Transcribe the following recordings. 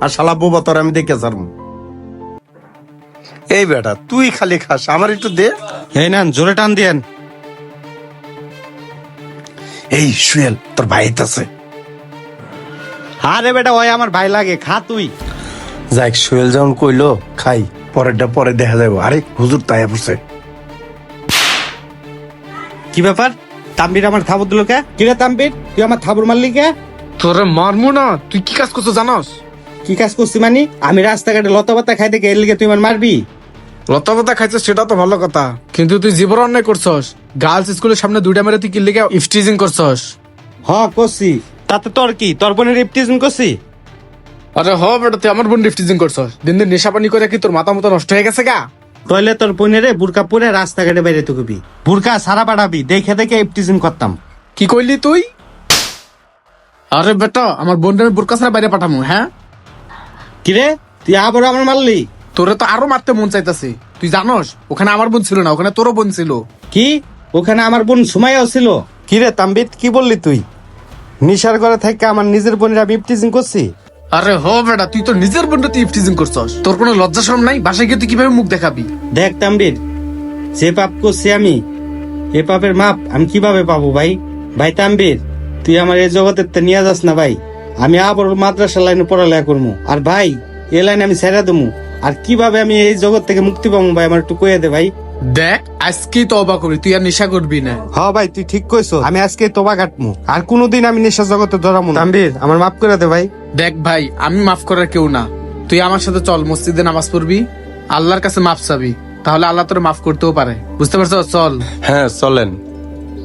আর শালা বোবা তোর আমি দেখে ছাড়বো। এই বেটা তুই খালি খাস, আমার একটু দে। এই নেন, জোরে টান দিয়েন। এই সুয়েল তোর ভাই আছে। আরে বেটা, ওই আমার ভাই লাগে, খা তুই। যাক, সুয়েল যখন কইলো খাই, পরেরটা পরে দেখা যাবো। আরে হুজুর তাই পড়ছে। কি ব্যাপার, তাম্বির আমার থাবর দিল কে? কিরে তাম্বির, তুই আমার থাবর মারলি কে? তোরে মারমু না, তুই কি কাজ করছো জানোস? কি কাজ করছি মানে? আমি রাস্তাঘাটে লতা পাতা খাইতে গিয়ে এর লিগে তুই আমার মারবি? লতা পাতা খাইছিস সেটা তো ভালো কথা, কিন্তু তুই জীবন অন্যায় করছস। গার্লস স্কুলের সামনে দুইটা মেরে তুই কিল্লিকে ইফটিজিং করছস। হ করছি, তাতে তোর কি? তোর বোনের ইফটিজিং করছি? আরে হ বেটা, তুই আমার বোন ইফটিজিং করছস। দিন দিন নেশা পানি করে কি তোর মাথা মতো নষ্ট হয়ে গেছে গা? তাহলে তোর বোনের বুরকা পরে রাস্তাঘাটে বাইরে তুকবি, বুরকা সারা পাঠাবি, দেখে দেখে ইফটিজিং করতাম। কি কইলি তুই? আরে বেটা, আমার বোনটা আমি বোরকা ছাড়া বাইরে পাঠামু? হ্যাঁ, কিরে তুই আবার আমার মারলি? তোরে তো আরো মারতে মন চাইতাছে। তুই জানোস ওখানে আমার বোন ছিল না, ওখানে তোরও বোন ছিল। কি ওখানে আমার বোন সুমাইয়াও ছিল? কিরে তাম্বিত, কি বললি তুই? নিশার ঘরে থেকে আমার নিজের বোনের আমি ইফটিজিং করছি? আরে হ বেটা, তুই তো নিজের বোনটা তুই ইফটিজিং করছস। তোর কোনো লজ্জা শরম নাই? বাসায় গিয়ে তুই কিভাবে মুখ দেখাবি? দেখ তাম্বির, যে পাপ করছি আমি, এ পাপের মাপ আমি কিভাবে পাবো ভাই? ভাই তাম্বির, তুই আমার এই জগতের নিয়ে যাস না ভাই। আমি আবার মাদ্রাসা লাইনে পড়ালেখা করবো, আর ভাই এ লাইনে আমি ছেড়ে দেবো। আর কিভাবে আমি এই জগৎ থেকে মুক্তি পাবো ভাই, আমার একটু কইয়া দে ভাই। দেখ, আজকেই তো অবাক করি, তুই আর নেশা করবি না। হ্যাঁ ভাই, তুই ঠিক কইছো, আমি আজকে তোবা কাটমু, আর কোনোদিন আমি নেশা জগতে ধরামু না। তাম্বির, আমার মাফ করে দে ভাই। দেখ ভাই, আমি মাফ করার কেউ না। তুই আমার সাথে চল, মসজিদে নামাজ পড়বি, আল্লাহর কাছে মাফ চাবি, তাহলে আল্লাহ তোর মাফ করতেও পারে। বুঝতে পারছো? চল। হ্যাঁ চলেন।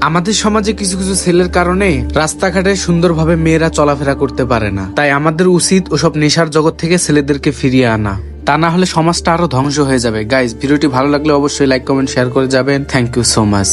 আমাদের সমাজে কিছু কিছু ছেলের কারণে রাস্তাঘাটে সুন্দরভাবে মেয়েরা চলাফেরা করতে পারে না। তাই আমাদের উচিত ওসব নেশার জগৎ থেকে ছেলেদেরকে ফিরিয়ে আনা, তা না হলে সমাজটা আরো ধ্বংস হয়ে যাবে। গাইস, ভিডিওটি ভালো লাগলে অবশ্যই লাইক কমেন্ট শেয়ার করে যাবেন। Thank you so much.